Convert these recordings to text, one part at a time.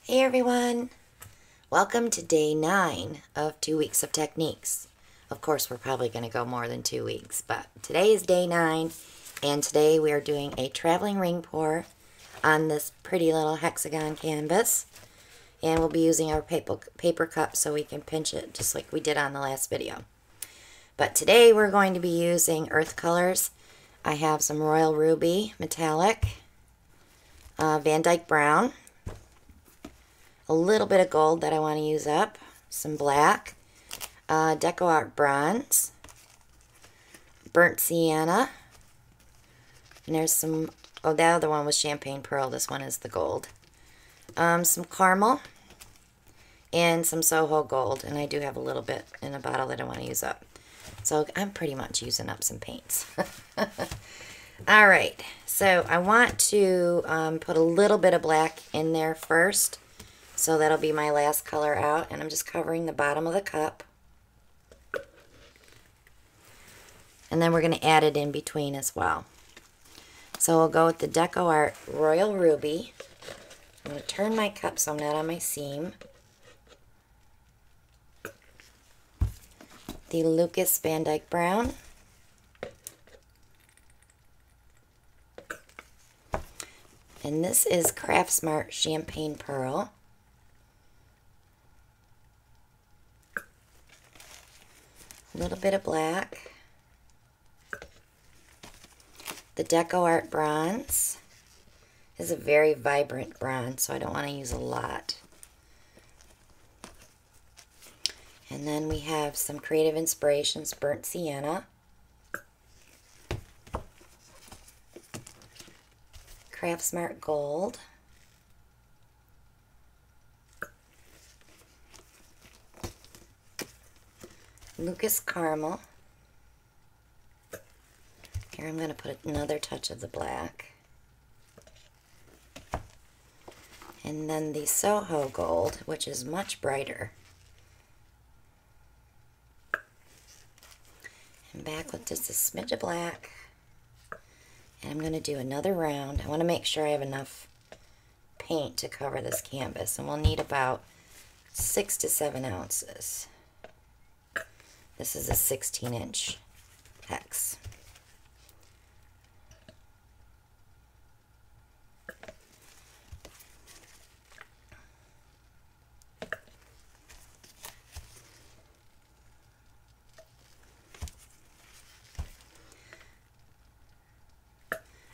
Hey everyone! Welcome to day 9 of 2 weeks of techniques. Of course, we're probably going to go more than 2 weeks, but today is day 9, and today we are doing a traveling ring pour on this pretty little hexagon canvas. And we'll be using our paper cup so we can pinch it just like we did on the last video. But today we're going to be using earth colors. I have some Royal Ruby Metallic, Van Dyke Brown, a little bit of gold that I want to use up, some black, Deco Art Bronze, Burnt Sienna, and there's some, oh, the other one was Champagne Pearl, this one is the gold, some caramel, and some Soho Gold, and I do have a little bit in a bottle that I want to use up. So I'm pretty much using up some paints. Alright, so I want to put a little bit of black in there first. So that'll be my last color out, and I'm just covering the bottom of the cup. And then we're going to add it in between as well. So we'll go with the Deco Art Royal Ruby. I'm going to turn my cup so I'm not on my seam. The Lucas Van Dyke Brown. And this is Craft Smart Champagne Pearl. A little bit of black. The Deco Art Bronze is a very vibrant bronze, so I don't want to use a lot. And then we have some Creative Inspirations Burnt Sienna, Craft Smart Gold, Lucas Caramel. Here I'm going to put another touch of the black. And then the Soho Gold, which is much brighter. And back with just a smidge of black. And I'm going to do another round. I want to make sure I have enough paint to cover this canvas. And we'll need about 6 to 7 ounces. This is a 16-inch hex.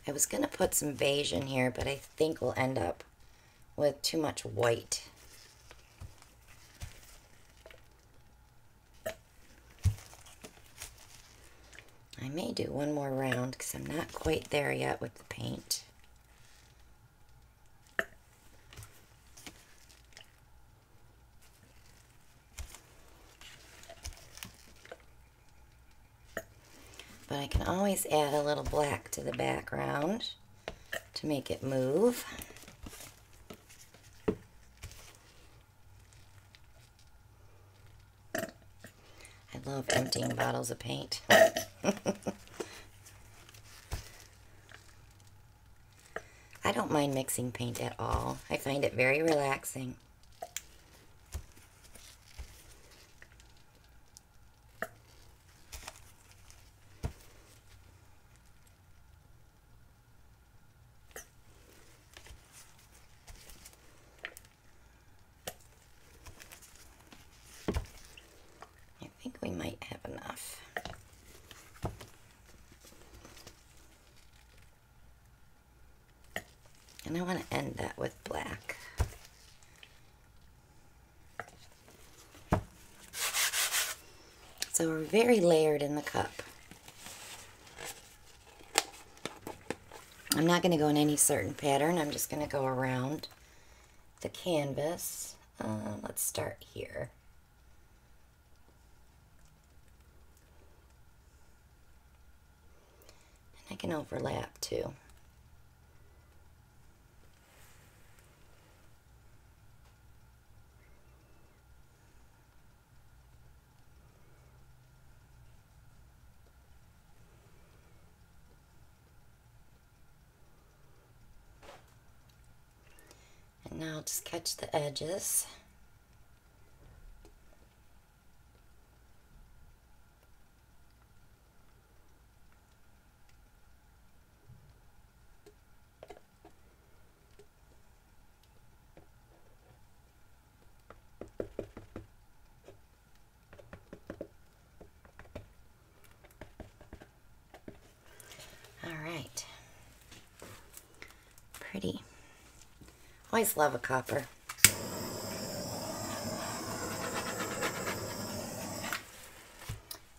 I was going to put some beige in here, but I think we'll end up with too much white. I may do one more round because I'm not quite there yet with the paint. But I can always add a little black to the background to make it move. I love emptying bottles of paint. I don't mind mixing paint at all. I find it very relaxing. I think we might have enough. And I want to end that with black. So we're very layered in the cup. I'm not going to go in any certain pattern. I'm just going to go around the canvas. Let's start here. And I can overlap too. Now I'll just catch the edges. Alright. Pretty. Always love a copper.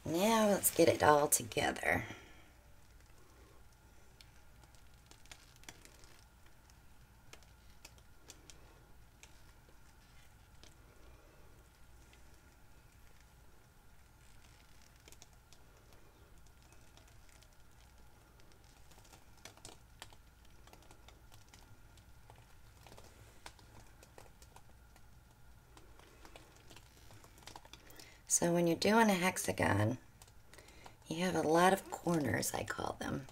Now let's get it all together. So when you're doing a hexagon, you have a lot of corners, I call them,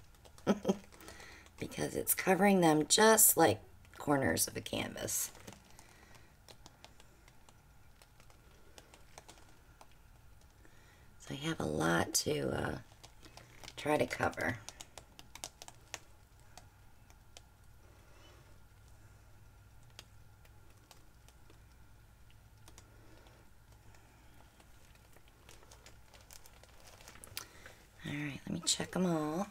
because it's covering them just like corners of a canvas. So you have a lot to try to cover. Alright, let me check them all.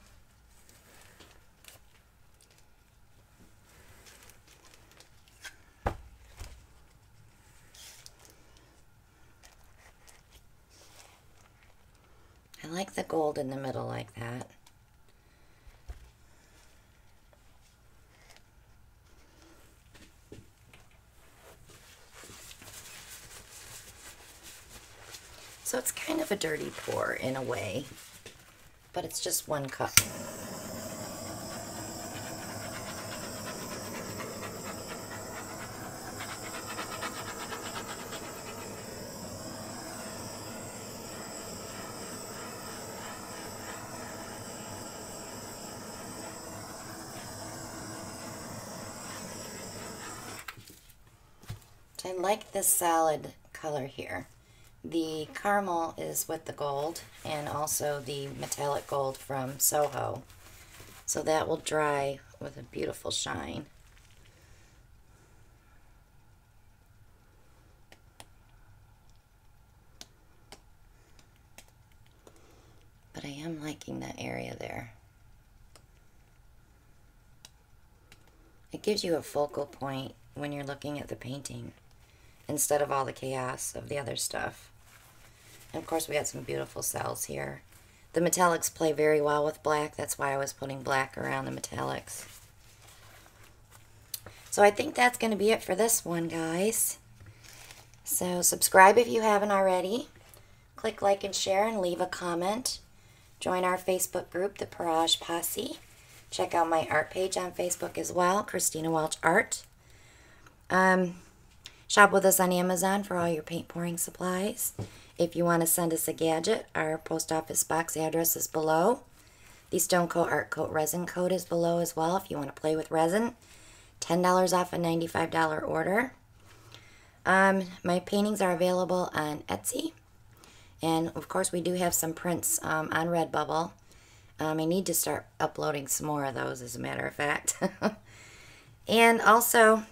I like the gold in the middle like that. So it's kind of a dirty pour in a way, but it's just one cup. I like this solid color here. The caramel is with the gold and also the metallic gold from Soho. So that will dry with a beautiful shine. But I am liking that area there. It gives you a focal point when you're looking at the painting, instead of all the chaos of the other stuff. And of course we got some beautiful cells here. The metallics play very well with black. That's why I was putting black around the metallics. So I think that's going to be it for this one, guys. So subscribe if you haven't already. Click like and share and leave a comment. Join our Facebook group, the Parage Posse. Check out my art page on Facebook as well, Christina Welch Art. Shop with us on Amazon for all your paint pouring supplies. If you want to send us a gadget, our post office box address is below. The Stone Coat Art Coat resin code is below as well if you want to play with resin. $10 off a $95 order. My paintings are available on Etsy. And of course we do have some prints on Redbubble. I need to start uploading some more of those, as a matter of fact. And also,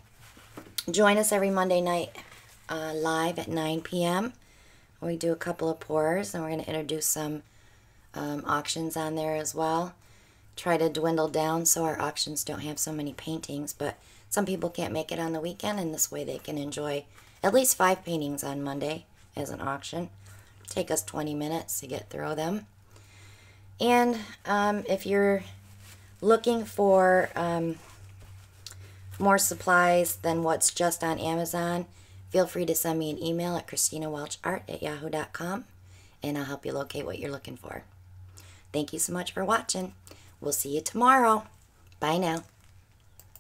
join us every Monday night live at 9 p.m. We do a couple of pours, and we're going to introduce some auctions on there as well. Try to dwindle down so our auctions don't have so many paintings, but some people can't make it on the weekend, and this way they can enjoy at least 5 paintings on Monday as an auction. Take us 20 minutes to get through them. And if you're looking for more supplies than what's just on Amazon, feel free to send me an email at ChristinaWelchArt@yahoo.com, and I'll help you locate what you're looking for. Thank you so much for watching. We'll see you tomorrow. Bye now.